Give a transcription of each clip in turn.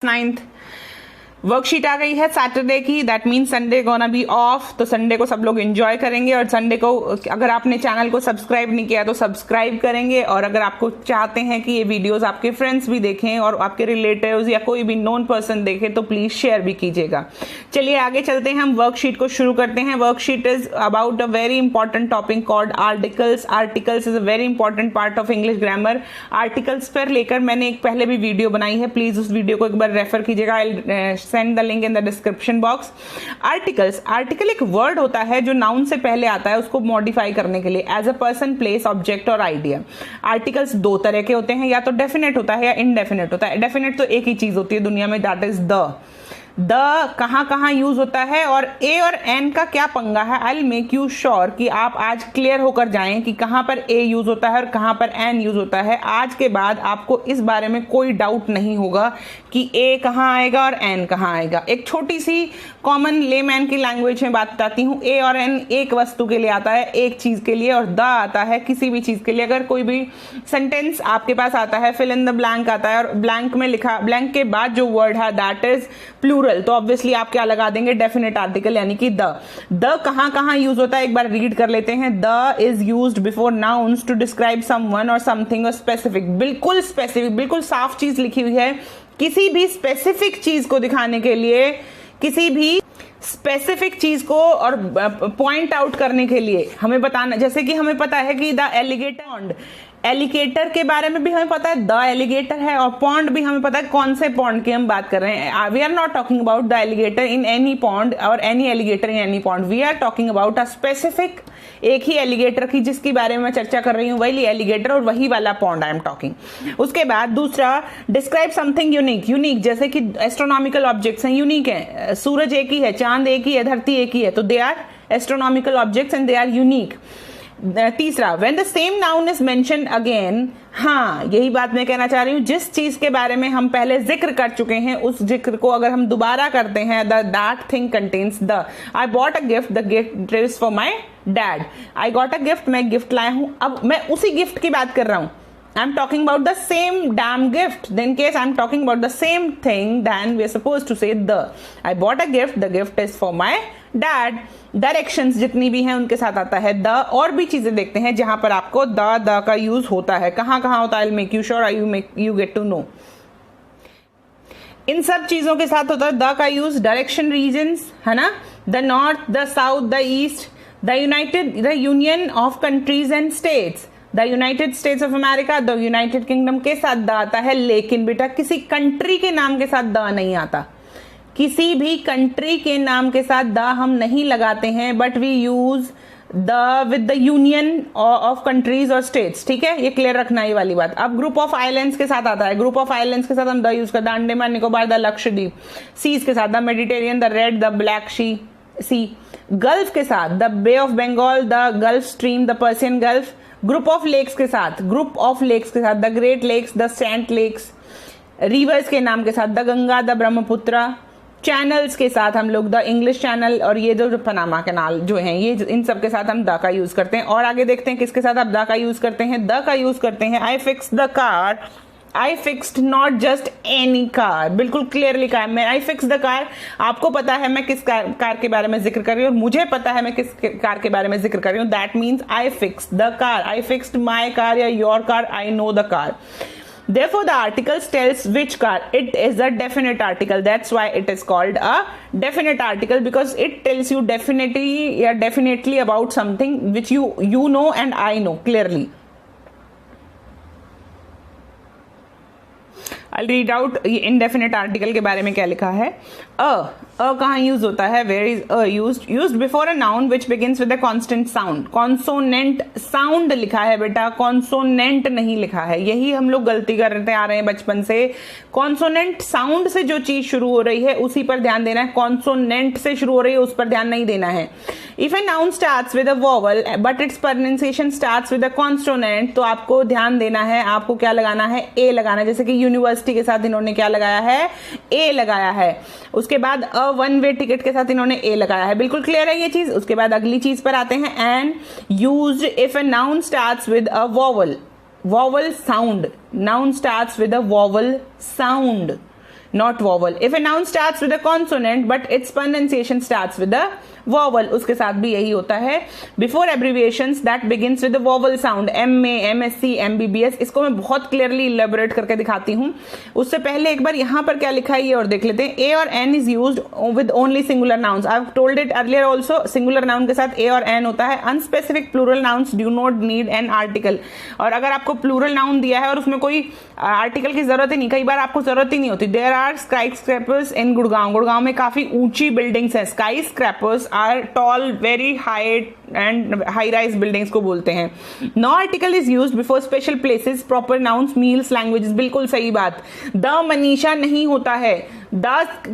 9th worksheet आ गई है Saturday की। That means Sunday gonna be of, तो संडे को सब लोग एंजॉय करेंगे। और संडे को अगर आपने चैनल को सब्सक्राइब नहीं किया तो सब्सक्राइब करेंगे। और अगर आपको चाहते हैं कि ये वीडियोस आपके फ्रेंड्स भी देखें और आपके रिलेटिव्स या कोई भी नोन पर्सन देखे तो प्लीज शेयर भी कीजिएगा। चलिए आगे चलते हैं, हम वर्कशीट को शुरू करते हैं। Worksheet is about a very important topic called articles. Articles is a very important part of English grammar. Articles पर लेकर मैंने एक पहले भी वीडियो बनाई है, प्लीज उस वीडियो को एक बार रेफर कीजिएगा। I send the link in the description box. Articles, article एक वर्ड होता है जो नाउन से पहले आता है उसको मॉडिफाई करने के लिए, as a person, place, object और आइडिया। आर्टिकल्स दो तरह के होते हैं, या तो डेफिनेट होता है या इनडेफिनेट होता है। डेफिनेट तो एक ही चीज होती है दुनिया में, दैट इज द कहां कहां यूज होता है और ए और एन का क्या पंगा है। I will make you sure कि आप आज क्लियर होकर जाएं कि कहां पर ए यूज होता है और कहां पर एन यूज होता है। आज के बाद आपको इस बारे में कोई डाउट नहीं होगा कि ए कहां आएगा और एन कहां आएगा। एक छोटी सी कॉमन लेमैन की लैंग्वेज में बात बताती हूं। ए और एन एक वस्तु के लिए आता है, एक चीज के लिए, और द आता है किसी भी चीज के लिए। अगर कोई भी सेंटेंस आपके पास आता है, फिल इन द ब्लैंक आता है और ब्लैंक में लिखा, ब्लैंक के बाद जो वर्ड है दैट इज प्लूरल, तो ऑब्वियसली आप क्या लगा देंगे, डेफिनेट आर्टिकल यानी कि द कहां कहां यूज होता है एक बार रीड कर लेते हैं। The is used before nouns to describe someone और समथिंग और स्पेसिफिक। बिल्कुल स्पेसिफिक, बिल्कुल साफ चीज लिखी हुई है। किसी भी स्पेसिफिक चीज को दिखाने के लिए, किसी भी स्पेसिफिक चीज को और पॉइंट आउट करने के लिए हमें बताना, जैसे कि हमें पता है कि द एलिगेटर, एलिगेटर के बारे में भी हमें पता है द एलिगेटर है, और पॉन्ड भी हमें पता है कौन से पॉन्ड की हम बात कर रहे हैं। We are not talking about the alligator in any pond और any alligator in any pond. We are talking about a specific, एक ही एलिगेटर की जिसकी बारे में मैं चर्चा कर रही हूँ, वही एलिगेटर और वही वाला पॉन्ड आई एम टॉकिंग। उसके बाद दूसरा, डिस्क्राइब समथिंग यूनिक। यूनिक जैसे कि एस्ट्रोनॉमिकल ऑब्जेक्ट्स हैं, यूनिक है। सूरज एक ही है, चांद एक ही है, धरती एक ही है, तो they are astronomical objects and they are unique. तीसरा, when the same noun is mentioned again, हाँ यही बात मैं कहना चाह रही हूँ, जिस चीज के बारे में हम पहले जिक्र कर चुके हैं उस जिक्र को अगर हम दोबारा करते हैं, that thing contains the। I bought a gift, the gift is for my dad। I got a gift, मैं गिफ्ट लाया हूँ। अब मैं उसी गिफ्ट की बात कर रहा हूँ। I'm talking about the same damn gift. In case I'm talking about the same thing, then we're supposed to say the। I bought a gift, the gift is for my dad। Directions जितनी भी हैं उनके साथ आता है the. और भी चीजें देखते हैं जहां पर आपको द का यूज होता है, कहां कहां होता है। I'll make you sure, you get to know। इन सब चीजों के साथ होता है द का यूज। डायरेक्शन रीजन्स है ना, the north, the south, the east, the union of countries and states, the United states of America, the United kingdom के साथ द आता है। लेकिन बेटा किसी कंट्री के नाम के साथ द नहीं आता, किसी भी कंट्री के नाम के साथ द हम नहीं लगाते हैं, but we use the with the union of countries और स्टेट्स। ठीक है, ये क्लियर रखना ये वाली बात। अब ग्रुप ऑफ आइलैंड्स के साथ आता है, ग्रुप ऑफ आइलैंड्स के साथ हम द यूज करते हैं, अंडमान निकोबार, द लक्षद्वीप। सीज के साथ the Mediterranean, the Red, the Black Sea. Gulf के साथ the bay of Bengal, the Gulf Stream, the Persian Gulf. Group of lakes के साथ, ग्रुप ऑफ लेक्स के साथ the Great Lakes, the saint lakes. Rivers के नाम के साथ the Ganga, the Brahmaputra. Channels के साथ हम लोग द इंग्लिश चैनल और ये जो पनामा कैनाल जो हैं, ये इन सब के साथ हम द का यूज करते हैं। और आगे देखते हैं किसके साथ आप द का यूज करते हैं। द का यूज करते हैं आई fix the car, I fixed not just any car. बिल्कुल क्लियरली कहा मैं आई फिक्स द कार। आपको पता है मैं किस कार के बारे में जिक्र कर रही हूँ और मुझे पता है मैं किस कार के बारे में जिक्र कर रही हूँ। That means I fix the car, I fixed my car या your car, I know the car. Therefore, the article tells which car. It is a definite article. That's why it is called a definite article, because it tells you definitely about something which you know and I know clearly. I'll read out indefinite article के बारे में क्या लिखा है। अ कहाँ use होता है, where is a used before a noun which begins with a constant sound. Consonant sound लिखा है बेटा, कॉन्सोनेंट नहीं लिखा है। यही हम लोग गलती करते आ रहे हैं बचपन से। कॉन्सोनेंट साउंड से जो चीज शुरू हो रही है उसी पर ध्यान देना है, कॉन्सोनेंट से शुरू हो रही है उस पर ध्यान नहीं देना है। If a noun starts with a vowel but it's pronunciation starts with a consonant, तो आपको ध्यान देना है, आपको क्या लगाना है, ए लगाना है। जैसे कि यूनिवर्सिटी के साथ इन्होंने क्या लगाया है, ए लगाया है। उसके बाद अ वन वे टिकट के साथ इन्होंने ए लगाया है। बिल्कुल क्लियर है ये चीज। उसके बाद अगली चीज पर आते हैं, and used if a noun starts with a vowel, vowel sound. Noun starts with a vowel sound, not vowel. If a noun starts with a consonant but its pronunciation starts with a vowel, उसके साथ भी यही होता है. Before abbreviations that begins with a vowel sound, MA, MSc, MBBS, इसको मैं बहुत clearly elaborate करके दिखाती हूँ. उससे पहले एक बार यहाँ पर क्या लिखा है ये और देख लेते हैं. A और N is used with only singular nouns. I've told it earlier also. Singular noun के साथ A और N होता है. Unspecific plural nouns do not need an article. और अगर आपको plural noun दिया है और उसमें कोई आर्टिकल की जरूरत ही नहीं, कई बार आपको जरूरत ही नहीं होती. There are skyscrapers in Gurgaon. Gurgaon में काफी ऊंची बिल्डिंग्स हैं. Skyscrapers are tall very height and high rise buildings को बोलते हैं. No article is used before special places, proper nouns, meals, languages. बिल्कुल सही बात. द मनीषा नहीं होता है. द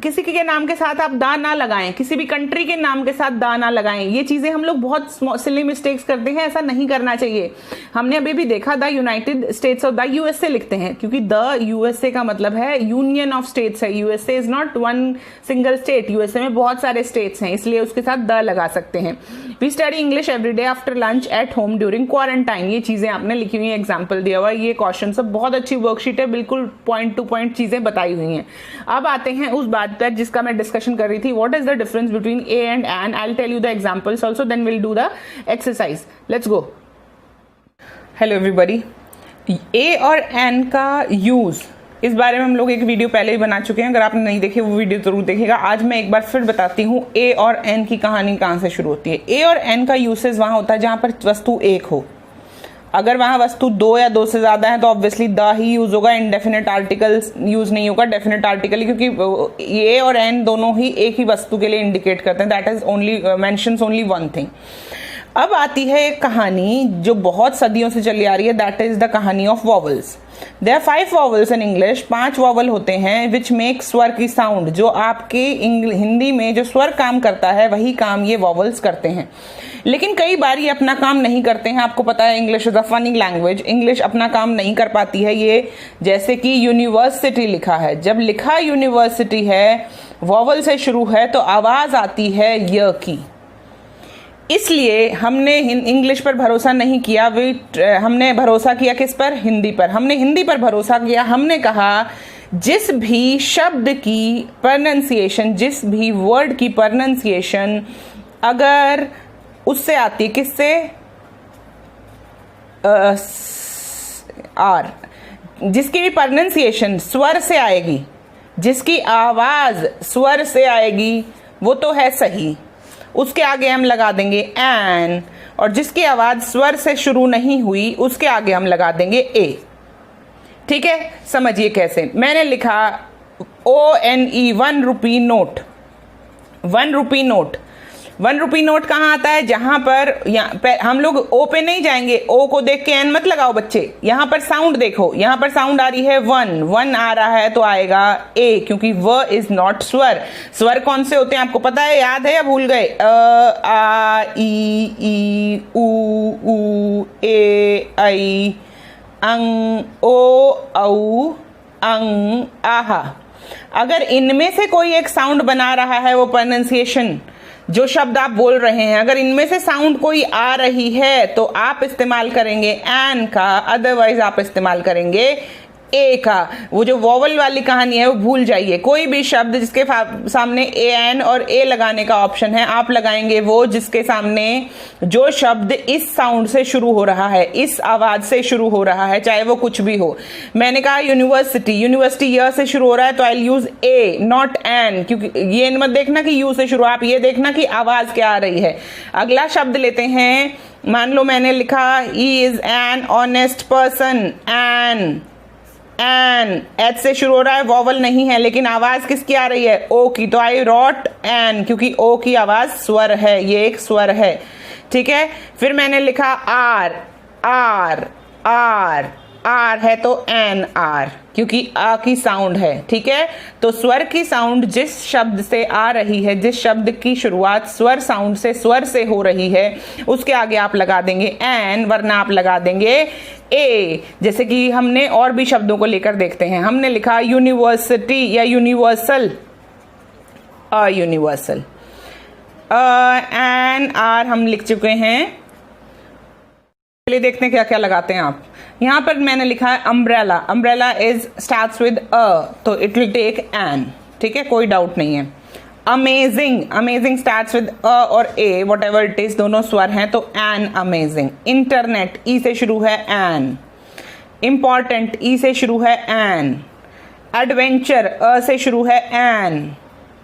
किसी के नाम के साथ आप दा ना लगाएं, किसी भी कंट्री के नाम के साथ दा ना लगाएं. ये चीजें हम लोग बहुत सिली मिस्टेक्स करते हैं. ऐसा नहीं करना चाहिए. हमने अभी भी देखा the United states of the USA लिखते हैं क्योंकि द यूएसए का मतलब है यूनियन ऑफ स्टेट्स है. USA is not one single state. USA में बहुत सारे स्टेट्स हैं, इसलिए उसके साथ द लगा सकते हैं. We study English every day after lunch at home during quarantine. ये चीजें आपने लिखी हुई है, एग्जाम्पल दिया हुआ है. ये क्वेश्चन सब बहुत अच्छी वर्कशीट है, बिल्कुल पॉइंट टू पॉइंट चीजें बताई हुई हैं. अब आते हैं उस बात पर जिसका मैं डिस्कशन कर रही थी. What is the difference between A and an? I will tell you the examples also, then will do the exercise. Let's go. Hello everybody. A और एन का यूज, इस बारे में हम लोग एक वीडियो पहले ही बना चुके हैं. अगर आपने नहीं देखी वो वीडियो जरूर देखिएगा. आज मैं एक बार फिर बताती हूँ ए और एन की कहानी कहाँ से शुरू होती है. ए और एन का यूसेज वहां होता है जहां पर वस्तु एक हो. अगर वहां वस्तु दो या दो से ज्यादा है तो ऑब्वियसली द ही यूज होगा. इंडेफिनेट आर्टिकल यूज नहीं होगा, डेफिनेट आर्टिकल, क्योंकि ए और एन दोनों ही एक ही वस्तु के लिए इंडिकेट करते हैं. That is only mentions only one thing. अब आती है एक कहानी जो बहुत सदियों से चली आ रही है. दैट इज द कहानी of vowels. There 5 vowels in English. 5 vowel होते हैं विच मेक स्वर की साउंड. जो आपके हिंदी में जो स्वर काम करता है वही काम ये वॉवल्स करते हैं. लेकिन कई बार ये अपना काम नहीं करते हैं. आपको पता है English is a funny language. English अपना काम नहीं कर पाती है. ये जैसे कि यूनिवर्सिटी लिखा है, जब लिखा यूनिवर्सिटी है, वॉवल से शुरू है, तो आवाज आती है य की. इसलिए हमने इंग्लिश पर भरोसा नहीं किया. हमने भरोसा किया किस पर? हिंदी पर. हमने हिंदी पर भरोसा किया. हमने कहा जिस भी शब्द की प्रोनाउंसिएशन, जिस भी वर्ड की प्रोनाउंसिएशन अगर उससे आती, किससे? आर. जिसकी भी प्रोनाउंसिएशन स्वर से आएगी, जिसकी आवाज स्वर से आएगी, वो तो है सही. उसके आगे हम लगा देंगे एन. और जिसकी आवाज स्वर से शुरू नहीं हुई उसके आगे हम लगा देंगे ए. ठीक है, समझिए कैसे. मैंने लिखा ONE 1 rupee note. 1 rupee note. 1 rupee note कहाँ आता है? जहां पर हम लोग ओ पे नहीं जाएंगे. ओ को देख के एन मत लगाओ बच्चे. यहां पर साउंड देखो. यहां पर साउंड आ रही है 1 आ रहा है तो आएगा ए, क्योंकि व इज नॉट स्वर. स्वर कौन से होते हैं आपको पता है? याद है या भूल गए? आ ई ऊ ए ऐ अंग ओ औ अंग आहा. अगर इनमें से कोई एक साउंड बना रहा है, वो प्रोनाउंसिएशन जो शब्द आप बोल रहे हैं, अगर इनमें से साउंड कोई आ रही है तो आप इस्तेमाल करेंगे एन का, अदरवाइज आप इस्तेमाल करेंगे ए का. वो जो वॉवल वाली कहानी है वो भूल जाइए. कोई भी शब्द जिसके सामने ए एन और ए लगाने का ऑप्शन है, आप लगाएंगे वो जिसके सामने जो शब्द इस साउंड से शुरू हो रहा है, इस आवाज से शुरू हो रहा है, चाहे वो कुछ भी हो. मैंने कहा यूनिवर्सिटी. यूनिवर्सिटी य से शुरू हो रहा है तो आई यूज ए नॉट एन, क्योंकि ये मत देखना कि यू से शुरू, आप ये देखना कि आवाज क्या आ रही है. अगला शब्द लेते हैं. मान लो मैंने लिखा he is an honest person. An H से शुरू हो रहा है, वॉवल नहीं है, लेकिन आवाज किसकी आ रही है? ओ की. तो आई रॉट एन, क्योंकि ओ की आवाज स्वर है, ये एक स्वर है. ठीक है. फिर मैंने लिखा आर. आर आर आर है तो एन आर, क्योंकि आ की साउंड है. ठीक है. तो स्वर की साउंड जिस शब्द से आ रही है, जिस शब्द की शुरुआत स्वर साउंड से, स्वर से हो रही है, उसके आगे आप लगा देंगे एन, वरना आप लगा देंगे ए. जैसे कि हमने और भी शब्दों को लेकर देखते हैं. हमने लिखा यूनिवर्सिटी या यूनिवर्सल. यूनिवर्सल. एन आर हम लिख चुके हैं. चलिए देखते हैं क्या क्या लगाते हैं आप. यहां पर मैंने लिखा है umbrella, umbrella is starts with a, तो इट विल टेक एन, ठीक है, कोई डाउट नहीं है। Amazing, amazing starts with a और ए, वट एवर इट इज, दोनों स्वर हैं तो एन अमेजिंग। इंटरनेट, ई से शुरू है एन। इंपॉर्टेंट, ई से शुरू है एन। एडवेंचर, अ से शुरू है एन।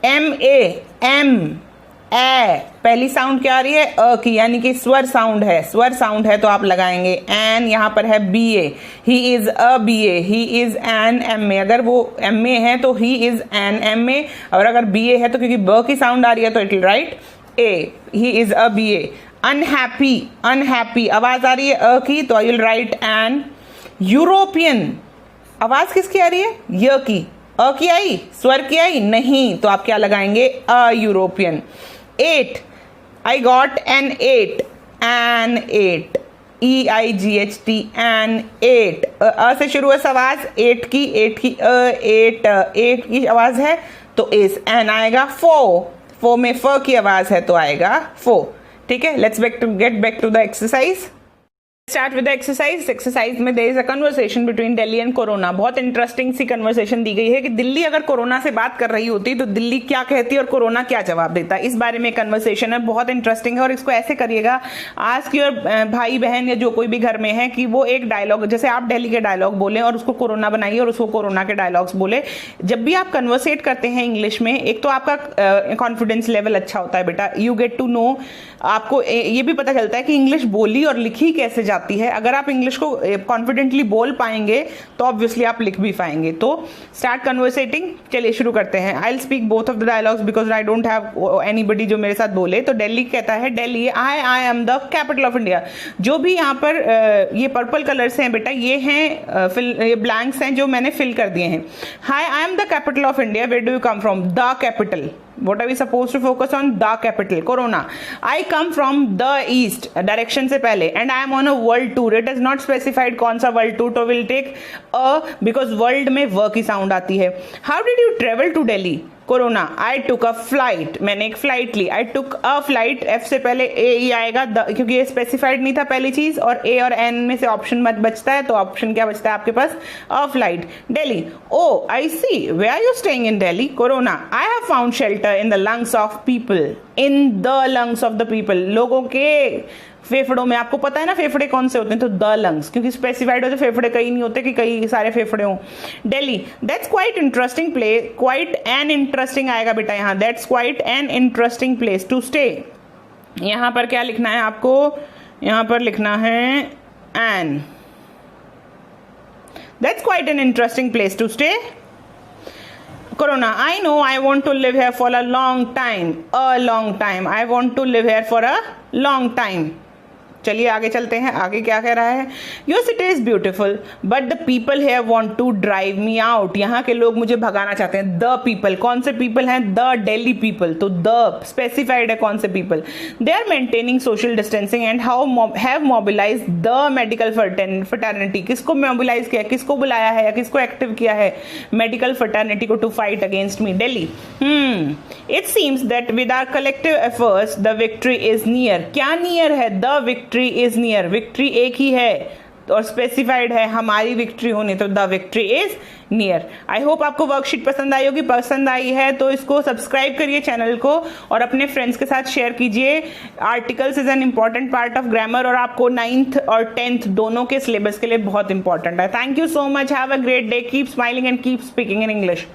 एम ए, एम, ए, पहली साउंड क्या आ रही है, अ की, यानी कि स्वर साउंड है, स्वर साउंड है तो आप लगाएंगे एन। यहां पर है B A, he is a B A, he is an M A, अगर वो एम ए है तो he is an M A, और अगर बी ए है तो क्योंकि ब की साउंड आ रही है तो it will write A, he is a B A. Unhappy, unhappy, आवाज आ रही है अ की तो I will write an. European, आवाज किसकी आ रही है, य की, अ की आई, स्वर की आई नहीं, तो आप क्या लगाएंगे, a European. Eight, I got an eight, an eight, E I G H T, an eight, अ से शुरू है आवाज एट की, एट की अ, एट, एट की आवाज है तो एस एन आएगा। फो में फ की आवाज है तो आएगा फो, ठीक है। Let's get back to the exercise. Start with exercise. Exercise में there is a conversation between Delhi and corona. बहुत इंटरेस्टिंग सी कन्वर्सेशन दी गई है कि दिल्ली अगर कोरोना से बात कर रही होती तो दिल्ली क्या कहती और कोरोना क्या जवाब देता, इस बारे में कन्वर्सेशन है, बहुत इंटरेस्टिंग है। और इसको ऐसे करिएगा, आज की और भाई बहन या जो कोई भी घर में है कि वो एक डायलॉग, जैसे आप दिल्ली के डायलॉग बोले और उसको कोरोना बनाइए और उसको कोरोना के डायलॉग्स बोले। जब भी आप कन्वर्सेट करते हैं इंग्लिश में, एक तो आपका कॉन्फिडेंस लेवल अच्छा होता है बेटा, यू गेट टू नो, आपको ये भी पता चलता है कि इंग्लिश बोली और लिखी कैसे जाती है। अगर आप इंग्लिश को कॉन्फिडेंटली बोल पाएंगे तो ऑब्वियसली आप लिख भी पाएंगे। तो स्टार्ट कन्वर्सेटिंग, चलिए शुरू करते हैं। I will speak both of the dialogues because I don't have anybody जो मेरे साथ बोले। तो दिल्ली कहता है, दिल्ली, आई am the capital of India. जो भी यहाँ पर ये पर्पल कलर्स हैं बेटा, ये हैं ये ब्लैंक्स हैं जो मैंने फिल कर दिए हैं। Hi, I am the capital of India, where do you come from, the capital, what are we supposed to focus on, the capital, corona। I come from the east, direction से पहले, and I am on a world tour, it is not specified कौन सा world tour, तो will take a because world में व की sound आती है। How did you travel to Delhi, Corona, I took a flight, मैंने एक फ्लाइट ली, I took a flight, F से पहले ए ई आएगा क्योंकि ये स्पेसिफाइड नहीं था पहली चीज, और ए और एन में से ऑप्शन मत बचता है तो ऑप्शन क्या बचता है आपके पास, a flight. Delhi, oh I see, where are you staying in Delhi, corona, I have found shelter in the lungs of people, in the lungs of the people, लोगों के फेफड़ों में। आपको पता है ना फेफड़े कौन से होते हैं, तो द लंग्स, क्योंकि स्पेसिफाइड होते फेफड़े कई नहीं होते कि कई सारे फेफड़े हों। Delhi, that's quite interesting place, quite an interesting आएगा बेटा यहाँ, that's quite an interesting place to stay. यहाँ पर क्या लिखना है आपको, यहाँ पर लिखना है an, that's quite an interesting place to stay. Corona, I know I want to live here for a long time, a long time, I want to live here for a long time। चलिए आगे चलते हैं, आगे क्या कह रहा है, your city is beautiful but the people here want to drive me out, यहाँ के लोग मुझे भगाना चाहते हैं। द पीपल, कौन से पीपल हैं, द दिल्ली पीपल, तो द स्पेसिफाइड है कौन से people. They are maintaining social distancing and have mobilize the medical fraternity, किसको मोबिलाइज किया, किसको बुलाया है या किसको एक्टिव किया है, मेडिकल फर्टर्निटी को, to fight against me. Delhi, it seems that with our collective efforts the victory is near, क्या नियर है, the victory is near, victory एक ही है और स्पेसिफाइड है हमारी विक्ट्री होनी, तो the victory is near. I hope आपको वर्कशीट पसंद आई होगी, पसंद आई है तो इसको सब्सक्राइब करिए चैनल को और अपने फ्रेंड्स के साथ शेयर कीजिए। Articles is an important part of grammar और आपको 9th और 10th दोनों के सिलेबस के लिए बहुत इंपॉर्टेंट है। Thank you so much, have a great day, keep smiling and keep speaking in English.